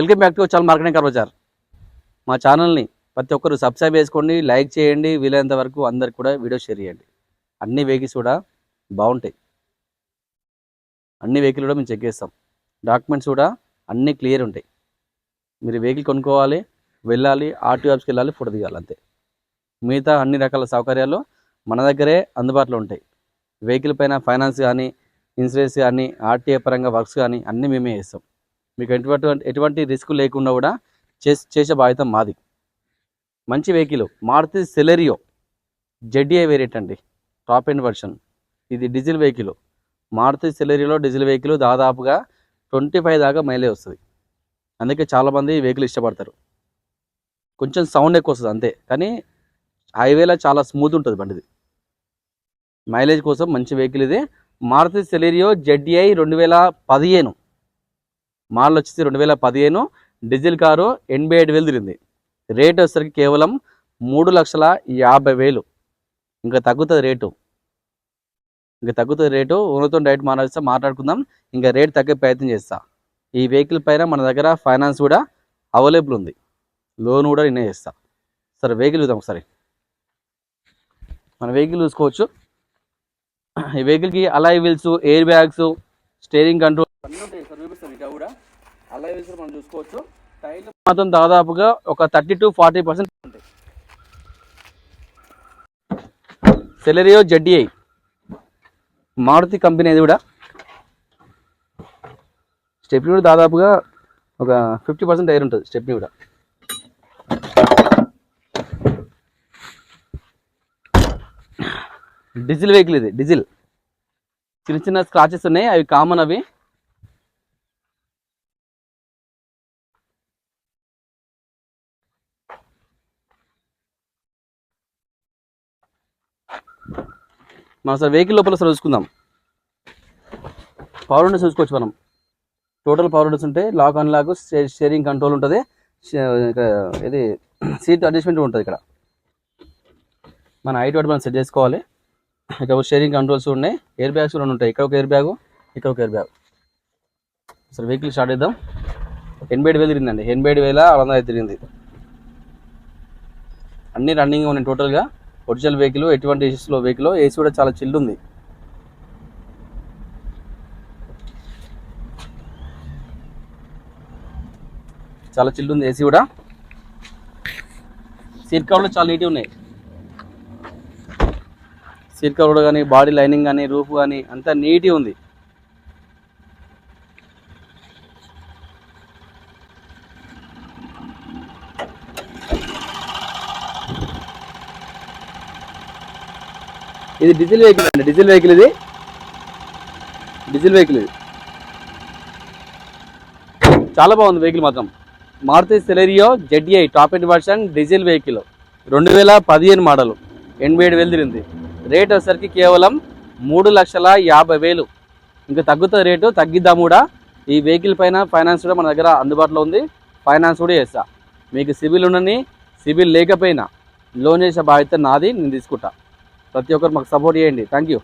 Welcome back to చాలా marketing car Bazar. మా ఛానల్ని ప్రతి ఒక్కరు సబ్స్క్రైబ్ చేసుకోండి, లైక్ చేయండి, వీలైనంత వరకు అందరికి కూడా వీడియో షేర్ చేయండి. అన్ని వెహికల్స్ కూడా బాగుంటాయి. అన్ని వెహికల్ కూడా మేము చెక్ చేస్తాం. డాక్యుమెంట్స్ కూడా అన్నీ క్లియర్ ఉంటాయి. మీరు వెహికల్ కొనుక్కోవాలి, వెళ్ళాలి, ఆర్టీఓ ఆఫీస్కి వెళ్ళాలి, ఫోటో దిగాలి, అంతే. మిగతా అన్ని రకాల సౌకర్యాలు మన దగ్గరే అందుబాటులో ఉంటాయి. వెహికల్ పైన ఫైనాన్స్ కానీ, ఇన్సూరెన్స్ కానీ, ఆర్టీఏ పరంగా వర్క్స్ కానీ అన్నీ మేమే చేస్తాం. మీకు ఎటువంటి రిస్క్ లేకుండా కూడా చేసే బాధ్యత మాది. మంచి vehicle Maruti Celerio ZDI variant అండి, టాప్ ఎండ్ వర్షన్. ఇది డీజిల్ వెహికల్. మారుతి సెలెరియోలో డీజిల్ వెహికల్ దాదాపుగా 25 దాకా మైలేజ్ వస్తుంది. అందుకే చాలామంది ఈ వెహికల్ ఇష్టపడతారు. కొంచెం సౌండ్ ఎక్కువ వస్తుంది అంతే, కానీ హైవేలో చాలా స్మూత్ ఉంటుంది బండిది. మైలేజ్ కోసం మంచి వెహికల్ ఇది. మారుతి సెలెరియో జెడ్డీఐ 2015 మోడల్ వచ్చేసి 2015 డీజిల్ కారు. 85,000 తిరిగింది. రేట్ వచ్చేసరికి కేవలం 3,50,000. ఇంకా తగ్గుతుంది రేటు. ఓనర్తో డైరెక్ట్ మాట్లాడుకుందాం. ఇంకా రేట్ తగ్గే ప్రయత్నం చేస్తా. ఈ వెహికల్ పైన మన దగ్గర ఫైనాన్స్ కూడా అవైలబుల్ ఉంది, లోన్ కూడా నేనే చేస్తా. సరే వెహికల్ చూద్దాం ఒకసారి. మన వెహికల్ చూసుకోవచ్చు. ఈ వెహికల్కి alloy wheels, air bags, steering control అన్నీ ఉంటాయి సార్. చూపిస్తాం ఇంకా కూడా. అలాయ్ వీల్స్ మనం చూసుకోవచ్చు. టైర్లు మాత్రం దాదాపుగా ఒక 30 to 40% ఉంటాయి. Celerio ZDI Maruti company. అది కూడా స్టెప్నీ కూడా దాదాపుగా ఒక 50% టైర్ ఉంటుంది స్టెప్నీ కూడా. డీజిల్ వెహికల్ ఇది. డీజిల్ చిన్న స్క్రాచెస్ ఉన్నాయి, అవి కామన్. అవి మనం సార్ వెహికల్ లోపల సార్ చూసుకుందాం. పవర్ విండోస్ చూసుకోవచ్చు మనం. టోటల్ పవర్ విండోస్ ఉంటాయి, లాక్ అన్లాక్, స్టీరింగ్ కంట్రోల్ ఉంటుంది, ఇది సీట్ అడ్జస్ట్మెంట్ ఉంటుంది. ఇక్కడ మన హైట్ వాటి మనం సెట్ చేసుకోవాలి. ఇక్కడ స్టీరింగ్ కంట్రోల్స్ ఉన్నాయి, ఎయిర్ బ్యాగ్స్ కూడా ఉంటాయి. ఇక్కడ ఒక ఎయిర్ బ్యాగు, ఇక్కడ ఒక ఎయిర్ బ్యాగ్. అసలు వెహికల్ స్టార్ట్ చేద్దాం. 87,000 తిరిగిందండి. 87,605 తిరిగింది. అన్నీ రన్నింగ్ ఉన్నాయి టోటల్గా. ఒరిజినల్ వెహికల్, ఎటువంటి ఇష్యూస్లో వెహికల్. ఏసీ కూడా చాలా చిల్డ్ ఉంది. ఏసీ కూడా. సీట్ కవర్లు చాలా నీట్గా ఉన్నాయి. సీట్ కవర్ కానీ, బాడీ లైనింగ్ కానీ, రూఫ్ కానీ అంతా నీట్గా ఉంది. ఇది డీజిల్ వెహికల్ అండి. డీజిల్ వెహికల్ ఇది. చాలా బాగుంది వెహికల్ మాత్రం. Maruti Celerio ZDI top end version diesel vehicle. 2015 model. 87,000 తిరిగింది. రేట్ వచ్చేసరికి కేవలం 3,50,000. ఇంకా తగ్గుతుంది రేటు, తగ్గిద్దాం కూడా. ఈ వెహికల్ పైన ఫైనాన్స్ కూడా మన దగ్గర అందుబాటులో ఉంది. ఫైనాన్స్ కూడా చేస్తా. మీకు సిబిల్ ఉండని, సిబిల్ లేకపోయినా లోన్ చేసే బాధ్యత నాది, నేను తీసుకుంటా. ప్రతి ఒక్కరు మాకు సపోర్ట్ చేయండి. Thank you.